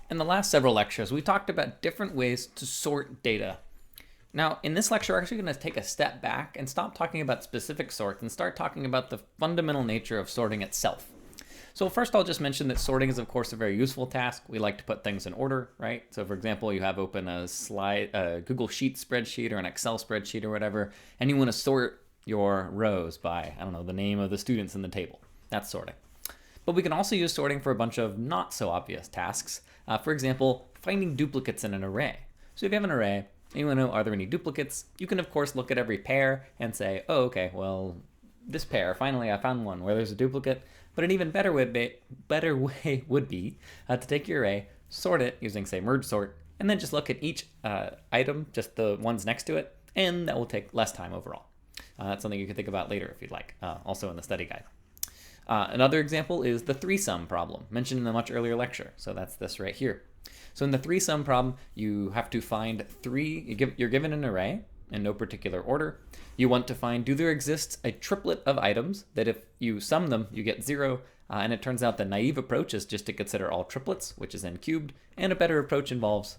In the last several lectures, we talked about different ways to sort data. Now, in this lecture, we're actually going to take a step back and stop talking about specific sorts and start talking about the fundamental nature of sorting itself. So first, I'll just mention that sorting is, of course, a very useful task. We like to put things in order, right? So for example, you have open a Google Sheet spreadsheet or an Excel spreadsheet or whatever, and you want to sort your rows by, I don't know, the name of the students in the table. That's sorting. But we can also use sorting for a bunch of not so obvious tasks. For example, finding duplicates in an array. So if you have an array, and you want to know, are there any duplicates? You can, of course, look at every pair and say, oh, okay, well, this pair, finally I found one where there's a duplicate. But an even better way would be to take your array, sort it using, say, merge sort, and then just look at each item, just the ones next to it, and that will take less time overall. That's something you can think about later if you'd like, also in the study guide. Another example is the three-sum problem, mentioned in a much earlier lecture. So that's this right here. So in the three-sum problem, you have to find you're given an array in no particular order. You want to find, do there exists a triplet of items that if you sum them, you get 0. And it turns out the naive approach is just to consider all triplets, which is n cubed. And a better approach involves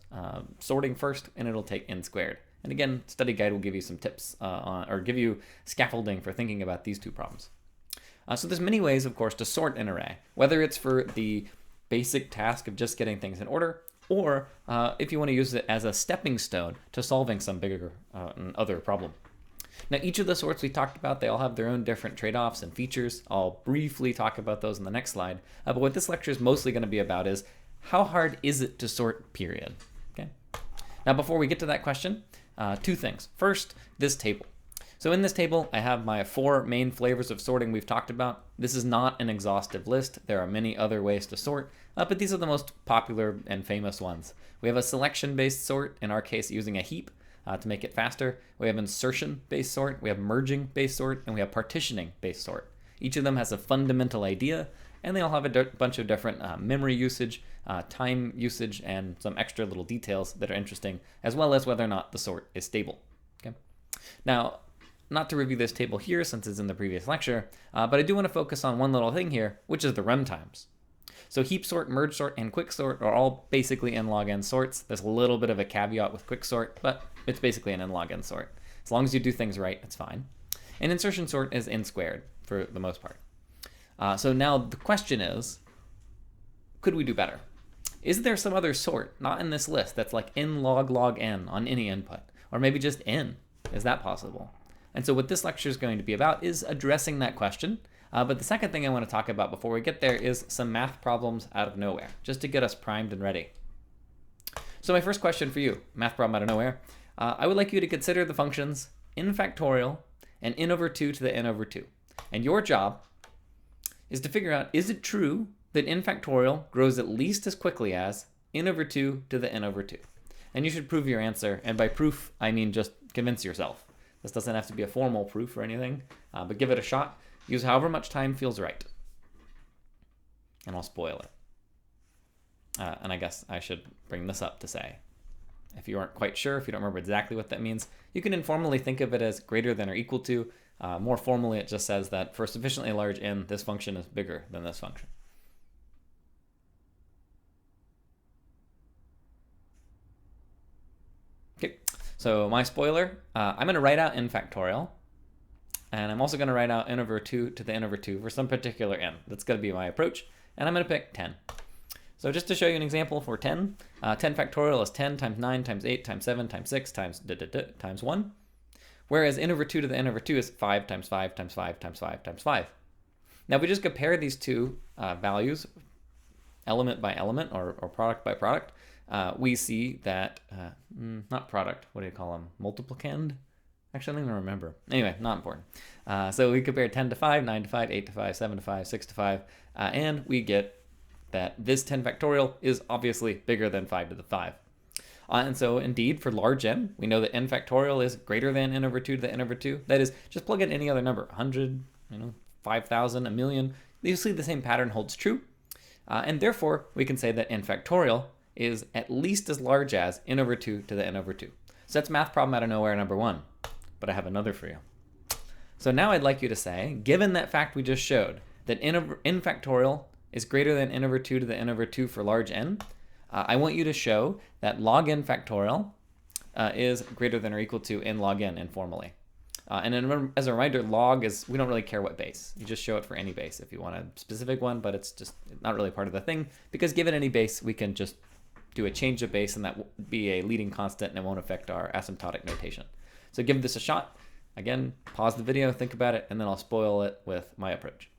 sorting first, and it'll take n squared. And again, study guide will give you some tips or give you scaffolding for thinking about these two problems. So there's many ways, of course, to sort an array, whether it's for the basic task of just getting things in order, or if you want to use it as a stepping stone to solving some bigger other problem. Now, each of the sorts we talked about, they all have their own different trade-offs and features. I'll briefly talk about those in the next slide. But what this lecture is mostly going to be about is how hard is it to sort, period. Okay. Now, before we get to that question, two things. First, this table. So in this table, I have my 4 main flavors of sorting we've talked about. This is not an exhaustive list. There are many other ways to sort, but these are the most popular and famous ones. We have a selection-based sort, in our case using a heap to make it faster. We have insertion-based sort, we have merging-based sort, and we have partitioning-based sort. Each of them has a fundamental idea, and they all have a bunch of different memory usage, time usage, and some extra little details that are interesting, as well as whether or not the sort is stable. Okay. Now, not to review this table here since it's in the previous lecture, but I do want to focus on one little thing here, which is the runtimes. So heap sort, merge sort, and quick sort are all basically n log n sorts. There's a little bit of a caveat with quick sort, but it's basically an n log n sort. As long as you do things right, it's fine. And insertion sort is n squared for the most part. So now the question is, could we do better? Is there some other sort, not in this list, that's like n log n on any input? Or maybe just n? Is that possible? And so what this lecture is going to be about is addressing that question. But the second thing I want to talk about before we get there is some math problems out of nowhere, just to get us primed and ready. So my first question for you, math problem out of nowhere, I would like you to consider the functions n factorial and n over 2 to the n over 2. And your job is to figure out, is it true that n factorial grows at least as quickly as n over 2 to the n over 2? And you should prove your answer. And by proof, I mean just convince yourself. This doesn't have to be a formal proof or anything, but give it a shot. Use however much time feels right. And I'll spoil it. And I guess I should bring this up to say, if you aren't quite sure, if you don't remember exactly what that means, you can informally think of it as greater than or equal to. More formally, it just says that for sufficiently large n, this function is bigger than this function. Okay. So my spoiler, I'm going to write out n factorial, and I'm also going to write out n over 2 to the n over 2 for some particular n. That's going to be my approach, and I'm going to pick 10. So just to show you an example for 10, 10 factorial is 10 times 9 times 8 times 7 times 6 times 1, whereas n over 2 to the n over 2 is 5 times 5 times 5 times 5 times 5. Now if we just compare these two values, element by element or product by product, we see that, not product, what do you call them? Multiplicand? Actually, I don't even remember. Anyway, not important. So we compare 10 to 5, 9 to 5, 8 to 5, 7 to 5, 6 to 5, and we get that this 10 factorial is obviously bigger than 5 to the 5. And so indeed, for large n, we know that n factorial is greater than n over 2 to the n over 2. That is, just plug in any other number, 100, 5,000, a million. You see the same pattern holds true. And therefore, we can say that n factorial is at least as large as n over 2 to the n over 2. So that's math problem out of nowhere number 1. But I have another for you. So now I'd like you to say, given that fact we just showed, that n factorial is greater than n over 2 to the n over 2 for large n, I want you to show that log n factorial is greater than or equal to n log n informally. And then as a reminder, log is, we don't really care what base. You just show it for any base if you want a specific one, but it's just not really part of the thing, because given any base, we can just do a change of base and that will be a leading constant and it won't affect our asymptotic notation. So give this a shot. Again, pause the video, think about it, and then I'll spoil it with my approach.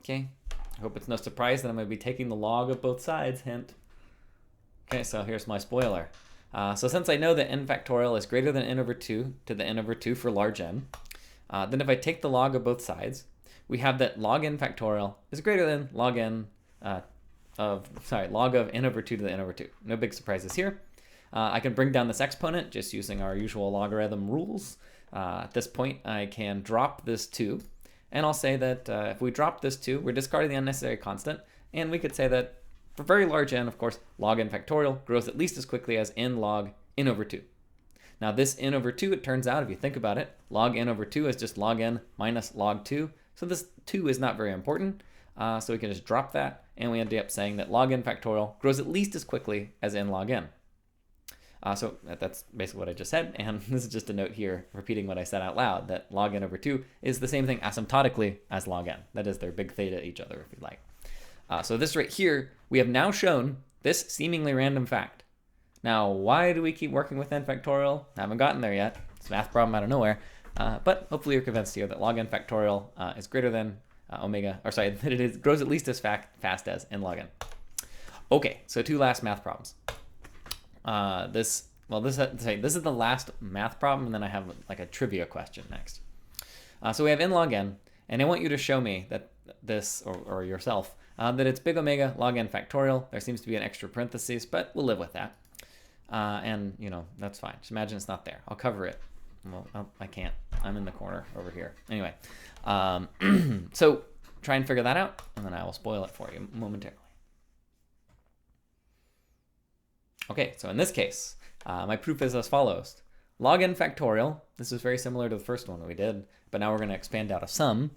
Okay, I hope it's no surprise that I'm going to be taking the log of both sides, hint. Okay, so here's my spoiler. So since I know that n factorial is greater than n over 2 to the n over 2 for large n, then if I take the log of both sides, we have that log n factorial is greater than log n log of n over 2 to the n over 2. No big surprises here. I can bring down this exponent just using our usual logarithm rules. At this point, I can drop this 2. And I'll say that if we drop this 2, we're discarding the unnecessary constant. And we could say that for very large n, of course, log n factorial grows at least as quickly as n log n over 2. Now this n over 2, it turns out, if you think about it, log n over 2 is just log n minus log 2. So this 2 is not very important. So we can just drop that. And we end up saying that log n factorial grows at least as quickly as n log n. So that's basically what I just said, and this is just a note here repeating what I said out loud, that log n over 2 is the same thing asymptotically as log n. That is, they're big theta each other, if you like. So this right here, we have now shown this seemingly random fact. Now, why do we keep working with n factorial? I haven't gotten there yet. It's a math problem out of nowhere. But hopefully you're convinced here that log n factorial is greater than that it grows at least as fast as n log n. Okay, so 2 last math problems. This is the last math problem, and then I have like a trivia question next. So we have n log n, and I want you to show me that this, or yourself, that it's big omega log n factorial. There seems to be an extra parentheses, but we'll live with that. And you know, that's fine. Just imagine it's not there. I'll cover it. Well, I can't. I'm in the corner over here. Anyway, so try and figure that out, and then I will spoil it for you momentarily. Okay, so in this case, my proof is as follows. Log n factorial, this is very similar to the first one that we did, but now we're going to expand out a sum.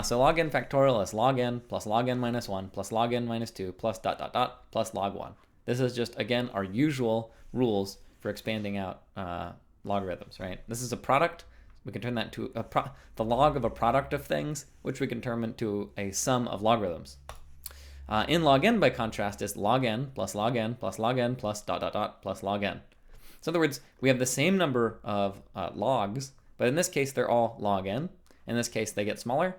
So log n factorial is log n plus log n minus 1 plus log n minus 2 plus ... plus log 1. This is just, again, our usual rules for expanding out logarithms, right? This is a product. We can turn that into the log of a product of things, which we can turn into a sum of logarithms. In log n, by contrast, is log n plus log n plus log n plus ... plus log n. So in other words, we have the same number of logs, but in this case, they're all log n. In this case, they get smaller.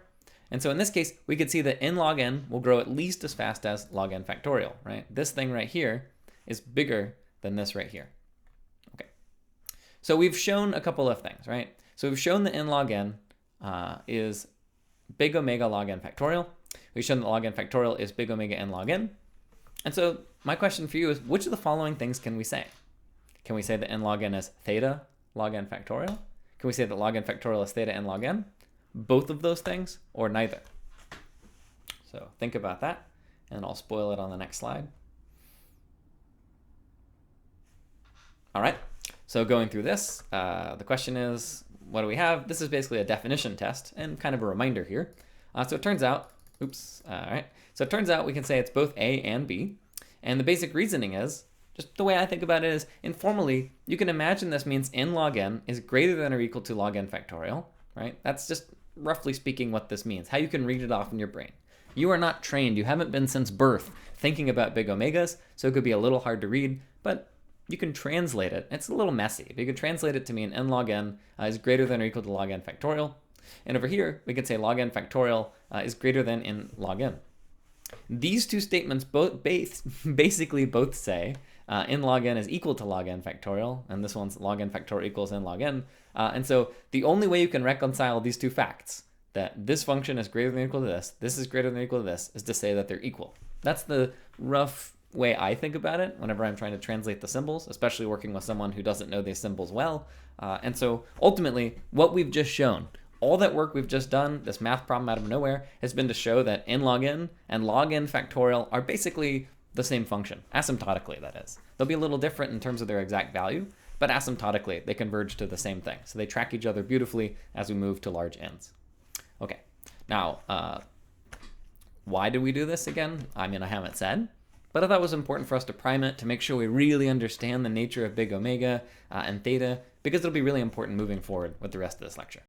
And so in this case, we could see that n log n will grow at least as fast as log n factorial, right? This thing right here is bigger than this right here. Okay. So we've shown a couple of things, right? So we've shown that n log n is big omega log n factorial. We've shown that log n factorial is big omega n log n. And so my question for you is, which of the following things can we say? Can we say that n log n is theta log n factorial? Can we say that log n factorial is theta n log n? Both of those things, or neither? So think about that, and I'll spoil it on the next slide. All right, so going through this, the question is, what do we have? This is basically a definition test and kind of a reminder here. So it turns out, all right. So it turns out we can say it's both A and B. And the basic reasoning is, just the way I think about it is, informally, you can imagine this means n log n is greater than or equal to log n factorial, right? That's just roughly speaking what this means, how you can read it off in your brain. You are not trained, you haven't been since birth thinking about big omegas, so it could be a little hard to read, but you can translate it. It's a little messy, but you can translate it to mean n log n is greater than or equal to log n factorial. And over here, we could say log n factorial is greater than n log n. These two statements basically both say n log n is equal to log n factorial, and this one's log n factorial equals n log n. And so the only way you can reconcile these two facts, that this function is greater than or equal to this is greater than or equal to this, is to say that they're equal. That's the rough way I think about it whenever I'm trying to translate the symbols, especially working with someone who doesn't know these symbols well. And so ultimately, what we've just shown, all that work we've just done, this math problem out of nowhere, has been to show that n log n and log n factorial are basically the same function, asymptotically that is. They'll be a little different in terms of their exact value, but asymptotically they converge to the same thing. So they track each other beautifully as we move to large n's. Okay, now Why did we do this again? I mean, I haven't said, but I thought it was important for us to prime it to make sure we really understand the nature of big omega and theta, because it'll be really important moving forward with the rest of this lecture.